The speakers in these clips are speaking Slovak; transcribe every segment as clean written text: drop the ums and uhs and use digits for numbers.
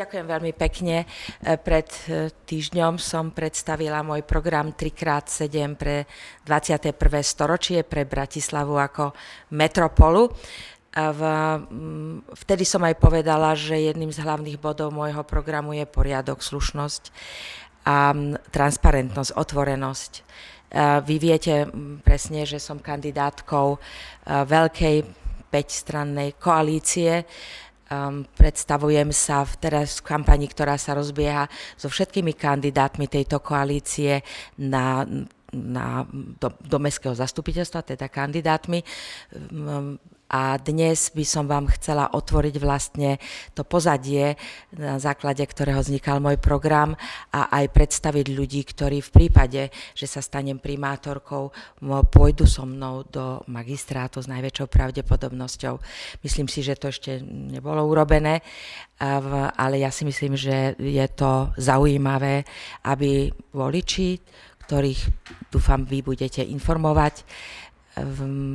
Ďakujem veľmi pekne. Pred týždňom som predstavila môj program 3x7 pre 21. storočie pre Bratislavu ako metropolu. Vtedy som aj povedala, že jedným z hlavných bodov môjho programu je poriadok, slušnosť a transparentnosť, otvorenosť. Vy viete presne, že som kandidátkou veľkej 5-strannej koalície. Predstavujem sa teraz v kampani, ktorá sa rozbieha so všetkými kandidátmi tejto koalície do mestského zastupiteľstva, teda kandidátmi. A dnes by som vám chcela otvoriť vlastne to pozadie, na základe ktorého vznikal môj program a aj predstaviť ľudí, ktorí v prípade, že sa stanem primátorkou, pôjdu so mnou do magistrátu s najväčšou pravdepodobnosťou. Myslím si, že to ešte nebolo urobené, ale ja si myslím, že je to zaujímavé, aby voliči, ktorých dúfam vy budete informovať,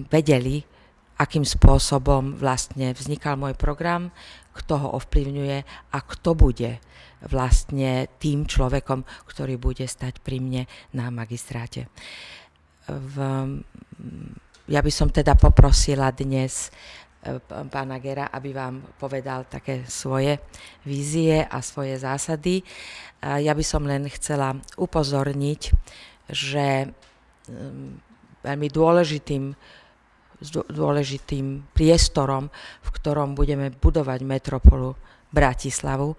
vedeli, akým spôsobom vlastne vznikal môj program, kto ho ovplyvňuje a kto bude vlastne tým človekom, ktorý bude stať pri mne na magistráte. Ja by som teda poprosila dnes pána Gera, aby vám povedal také svoje vízie a svoje zásady. Ja by som len chcela upozorniť, že veľmi dôležitým priestorom, v ktorom budeme budovať metropolu Bratislavu,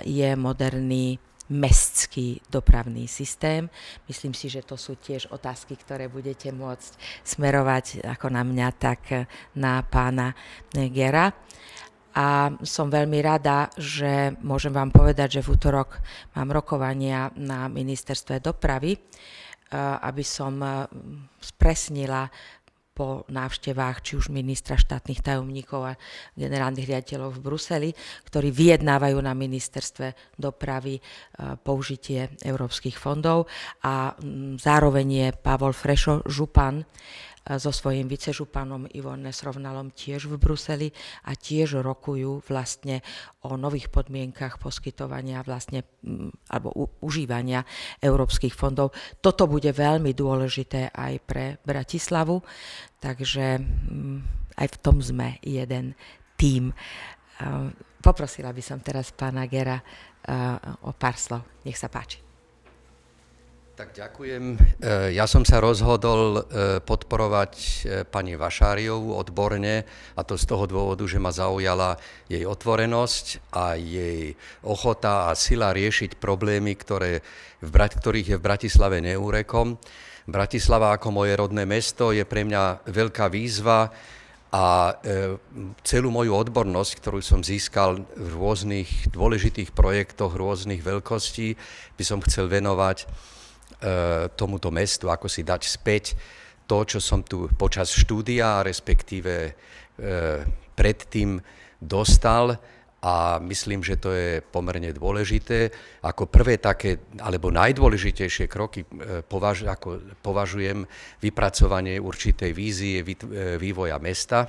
je moderný mestský dopravný systém. Myslím si, že to sú tiež otázky, ktoré budete môcť smerovať ako na mňa, tak na pána Gera. A som veľmi rada, že môžem vám povedať, že v utorok mám rokovania na ministerstve dopravy, aby som spresnila po návštevách či už ministra štátnych tajomníkov a generálnych riaditeľov v Bruseli, ktorí vyjednávajú na ministerstve dopravy použitie európskych fondov a zároveň je Pavol Frešo, župan, so svojím vicežupanom Ivon Nesrovnalom tiež v Bruseli a tiež rokujú vlastne o nových podmienkach poskytovania vlastne alebo užívania európskych fondov. Toto bude veľmi dôležité aj pre Bratislavu, takže aj v tom sme jeden tím. Poprosila by som teraz pána Gera o pár slov. Nech sa páči. Tak ďakujem. Ja som sa rozhodol podporovať pani Vašáriovú odborne, a to z toho dôvodu, že ma zaujala jej otvorenosť a jej ochota a sila riešiť problémy, ktorých je v Bratislave neúrekom. Bratislava ako moje rodné mesto je pre mňa veľká výzva a celú moju odbornosť, ktorú som získal v rôznych dôležitých projektoch rôznych veľkostí, by som chcel venovať tomuto mestu, ako si dať späť to, čo som tu počas štúdia, respektíve predtým dostal, a myslím, že to je pomerne dôležité. Ako prvé také, alebo najdôležitejšie kroky považujem vypracovanie určitej vízie vývoja mesta.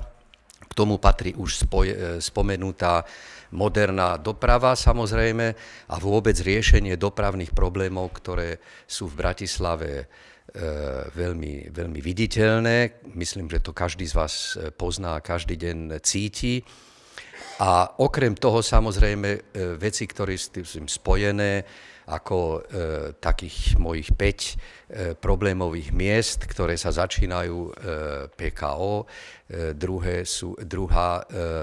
K tomu patrí už spomenutá moderná doprava samozrejme a vôbec riešenie dopravných problémov, ktoré sú v Bratislave veľmi, veľmi viditeľné. Myslím, že to každý z vás pozná, každý deň cíti. A okrem toho samozrejme veci, ktoré sú s tým spojené, ako takých mojich 5 problémových miest, ktoré sa začínajú PKO. Druhá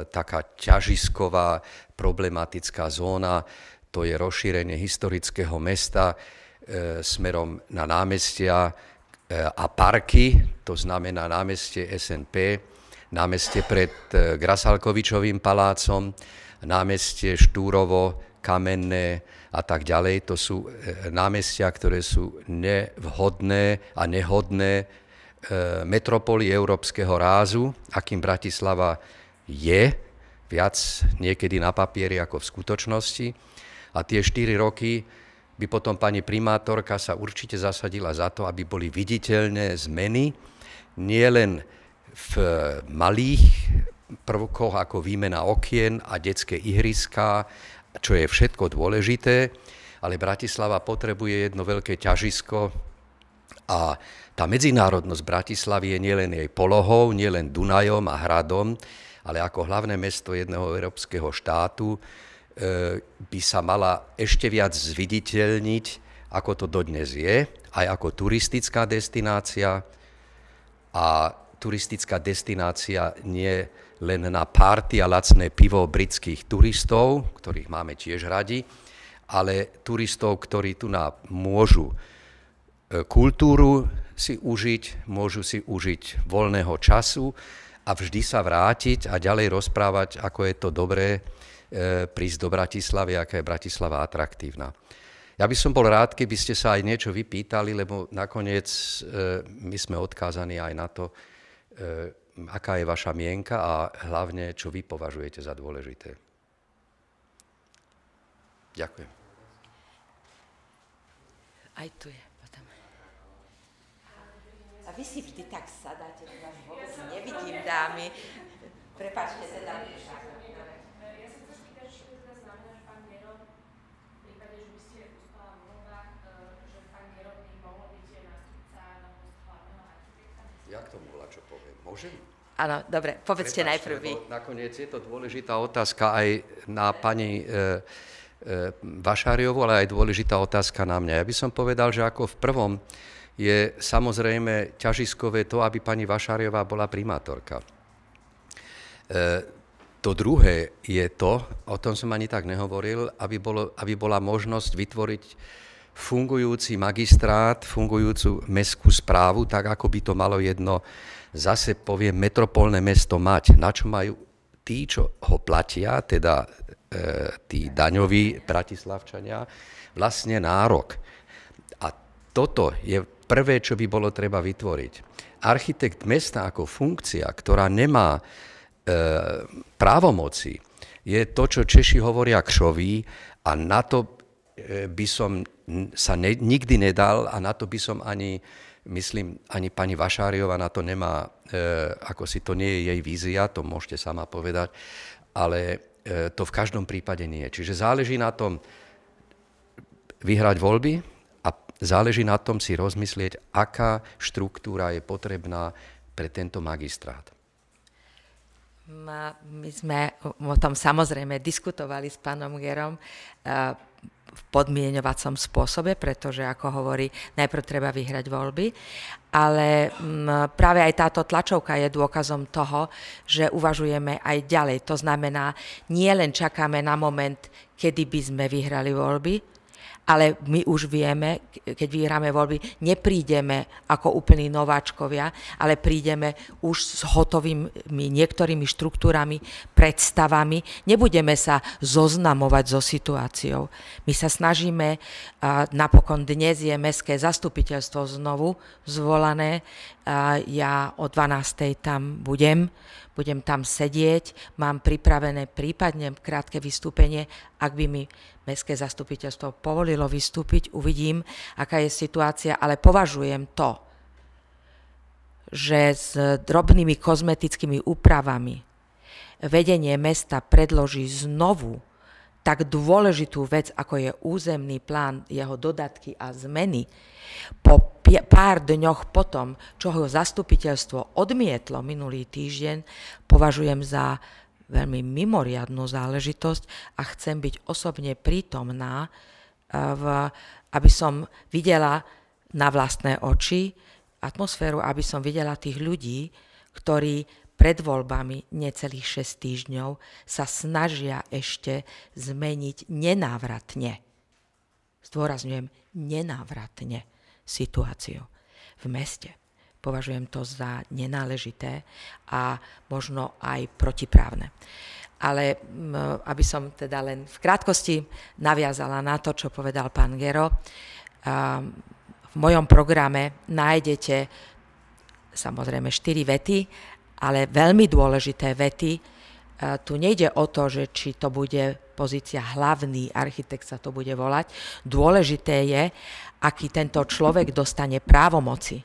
taká ťažisková problematická zóna, to je rozšírenie historického mesta smerom na námestia a parky, to znamená námestie SNP, námestie pred Grasalkovičovým palácom, námestie Štúrovo, Kamenné a tak ďalej. To sú námestia, ktoré sú nevhodné a nehodné metropoly európskeho rázu, akým Bratislava je, viac niekedy na papieri ako v skutočnosti. A tie 4 roky by potom pani primátorka sa určite zasadila za to, aby boli viditeľné zmeny, nielen v malých prvkoch ako výmena okien a detské ihriská čo je všetko dôležité, ale Bratislava potrebuje jedno veľké ťažisko a tá medzinárodnosť Bratislavy je nielen jej polohou, nielen Dunajom a hradom, ale ako hlavné mesto jedného európskeho štátu by sa mala ešte viac zviditeľniť, ako to dodnes je, aj ako turistická destinácia. A turistická destinácia nie len na party a lacné pivo britských turistov, ktorých máme tiež radi, ale turistov, ktorí tu môžu kultúru si užiť, môžu si užiť voľného času a vždy sa vrátiť a ďalej rozprávať, ako je to dobré prísť do Bratislavy, aká je Bratislava atraktívna. Ja by som bol rád, keby ste sa aj niečo vypýtali, lebo nakoniec my sme odkázaní aj na to, aká je vaša mienka a hlavne, čo vy považujete za dôležité. Ďakujem. Aj tu je potom. A vy si vždy tak sadáte, že vás vôbec nevidím, dámy. Prepáčte, teda. Ja sa chcem spýtať, čo to teda znamená, že pán Gero, v prípade, že by ste uspala v voľbách, že pán Gero by mohol byť nástupca na post hlavného architekta? Ja k tomu čo poviem. Môžem? Áno, dobre, povedzte najprv vy. Nakoniec je to dôležitá otázka aj na pani Vašáriovu, ale aj dôležitá otázka na mňa. Ja by som povedal, že ako v prvom je samozrejme ťažiskové to, aby pani Vašáriová bola primátorka. To druhé je to, o tom som ani tak nehovoril, aby bola možnosť vytvoriť fungujúci magistrát, fungujúcu mestskú správu, tak ako by to malo jedno, zase poviem, metropolné mesto mať. Na čo majú tí, čo ho platia, teda tí daňoví bratislavčania, vlastne nárok. A toto je prvé, čo by bolo treba vytvoriť. Architekt mesta ako funkcia, ktorá nemá právomoci, je to, čo Češi hovoria kšoví a na to by som sa nikdy nedal a na to by som ani pani Vašáriová na to nemá, ako si to nie je jej vízia, to môžete sama povedať, ale to v každom prípade nie. Čiže záleží na tom vyhrať voľby a záleží na tom si rozmyslieť, aká štruktúra je potrebná pre tento magistrát. My sme o tom samozrejme diskutovali s pánom Gerom v podmieňovacom spôsobe, pretože, ako hovorí, najprv treba vyhrať voľby, ale práve aj táto tlačovka je dôkazom toho, že uvažujeme aj ďalej. To znamená, nie len čakáme na moment, kedy by sme vyhrali voľby, ale my už vieme, keď vyhráme voľby, neprídeme ako úplní nováčkovia, ale prídeme už s hotovými niektorými štruktúrami, predstavami. Nebudeme sa zoznamovať so situáciou. My sa snažíme, napokon dnes je mestské zastupiteľstvo znovu zvolané. Ja o 12:00 tam budem tam sedieť, mám pripravené prípadne krátke vystúpenie, ak by mi mestské zastupiteľstvo povolilo vystúpiť, uvidím, aká je situácia, ale považujem to, že s drobnými kozmetickými úpravami vedenie mesta predloží znovu tak dôležitú vec, ako je územný plán, jeho dodatky a zmeny, po pár dňoch potom, čo ho zastupiteľstvo odmietlo minulý týždeň, považujem za veľmi mimoriadnu záležitosť a chcem byť osobne prítomná, aby som videla na vlastné oči atmosféru, aby som videla tých ľudí, ktorí pred voľbami necelých 6 týždňov sa snažia ešte zmeniť nenávratne. Zdôrazňujem, nenávratne situáciu v meste. Považujem to za nenáležité a možno aj protiprávne. Ale aby som teda len v krátkosti naviazala na to, čo povedal pán Gero, v mojom programe nájdete samozrejme 4 vety, ale veľmi dôležité vety. Tu nejde o to, že či to bude pozícia hlavný architekt sa to bude volať. Dôležité je, aký tento človek dostane právomoci.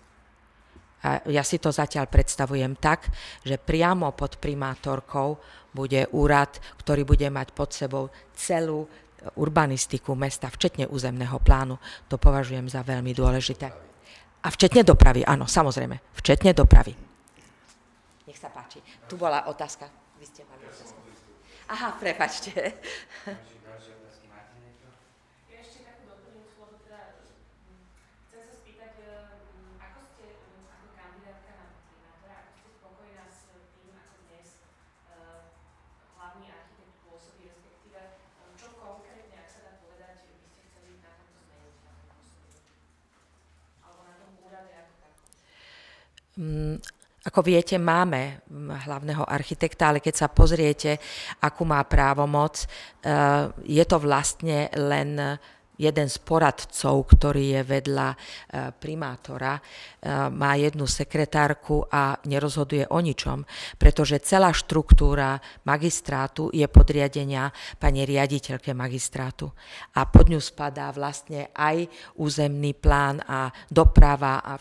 A ja si to zatiaľ predstavujem tak, že priamo pod primátorkou bude úrad, ktorý bude mať pod sebou celú urbanistiku mesta, včetne územného plánu. To považujem za veľmi dôležité. A včetne dopravy, áno, samozrejme, včetne dopravy. Nech sa páči. Tu bola otázka. Vy ste mali otázku. Aha, prepáčte. Ja ešte takú doplňujúcu, lebo teda chcem sa spýtať, ako ste ako kandidátka na primátora, ako ste spokojná s tým, ako dnes hlavný architekt pôsobí, respektíve čo konkrétne, ak sa dá povedať, by ste chceli na tomto zmeniť, na tom pôsobení? Alebo na tom úrade ako takom? Ako viete, máme hlavného architekta, ale keď sa pozriete, akú má právomoc, je to vlastne len jeden z poradcov, ktorý je vedľa primátora, má jednu sekretárku a nerozhoduje o ničom, pretože celá štruktúra magistrátu je podriadenia pani riaditeľke magistrátu. A pod ňu spadá vlastne aj územný plán a doprava a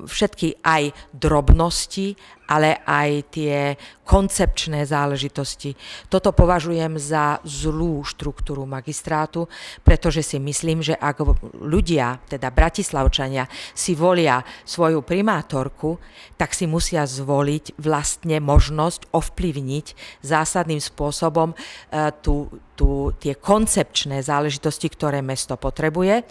všetky aj drobnosti, ale aj tie koncepčné záležitosti. Toto považujem za zlú štruktúru magistrátu, pretože si myslím, že ak ľudia, teda Bratislavčania, si volia svoju primátorku, tak si musia zvoliť vlastne možnosť ovplyvniť zásadným spôsobom tie koncepčné záležitosti, ktoré mesto potrebuje,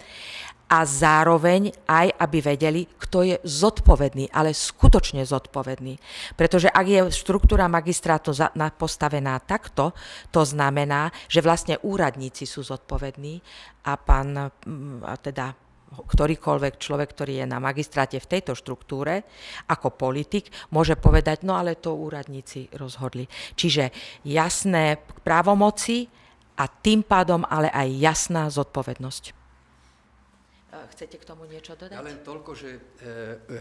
a zároveň aj, aby vedeli, kto je zodpovedný, ale skutočne zodpovedný. Pretože ak je štruktúra magistrátu postavená takto, to znamená, že vlastne úradníci sú zodpovední a teda ktorýkoľvek človek, ktorý je na magistráte v tejto štruktúre, ako politik, môže povedať, no ale to úradníci rozhodli. Čiže jasné právomoci a tým pádom ale aj jasná zodpovednosť. Chcete k tomu niečo dodať? Ja len toľko, že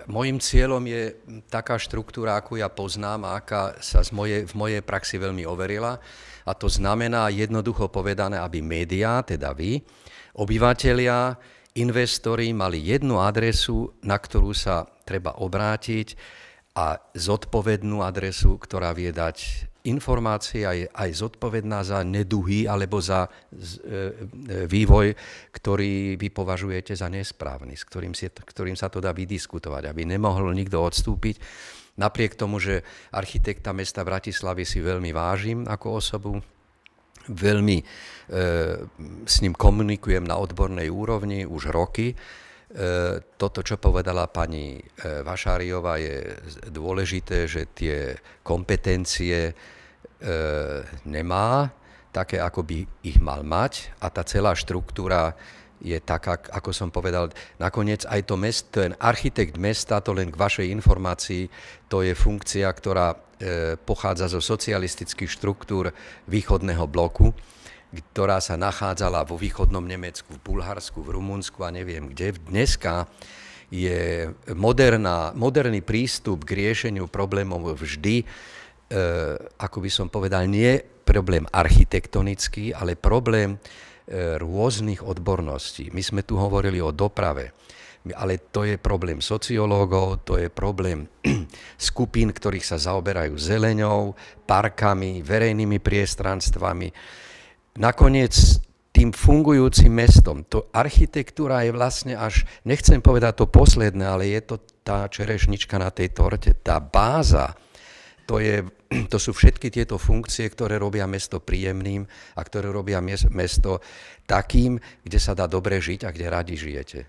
môjim cieľom je taká štruktúra, akú ja poznám a aká sa v mojej praxi veľmi overila. A to znamená jednoducho povedané, aby médiá, teda vy, obyvatelia, investori mali jednu adresu, na ktorú sa treba obrátiť a zodpovednú adresu, ktorá vie dať informácie aj zodpovedná za neduhy alebo za vývoj, ktorý vy považujete za nesprávny, s ktorým sa to dá vydiskutovať, aby nemohol nikto odstúpiť. Napriek tomu, že architekta mesta Bratislavy si veľmi vážim ako osobu, veľmi s ním komunikujem na odbornej úrovni už roky. Toto, čo povedala pani Vašáriová, je dôležité, že tie kompetencie nemá také, ako by ich mal mať, a tá celá štruktúra je taká, ako som povedal, nakoniec aj to mesto, ten architekt mesta, to len k vašej informácii, to je funkcia, ktorá pochádza zo socialistických štruktúr východného bloku, ktorá sa nachádzala vo východnom Nemecku, v Bulharsku, v Rumunsku a neviem kde. Dneska je moderný prístup k riešeniu problémov vždy, ako by som povedal, nie problém architektonický, ale problém rôznych odborností. My sme tu hovorili o doprave, ale to je problém sociológov, to je problém skupín, ktorých sa zaoberajú zeleňou, parkami, verejnými priestranstvami. Nakoniec tým fungujúcim mestom. To architektúra je vlastne až, nechcem povedať to posledné, ale je to tá čerešnička na tej torte, tá báza. To sú všetky tieto funkcie, ktoré robia mesto príjemným a ktoré robia mesto takým, kde sa dá dobre žiť a kde radi žijete.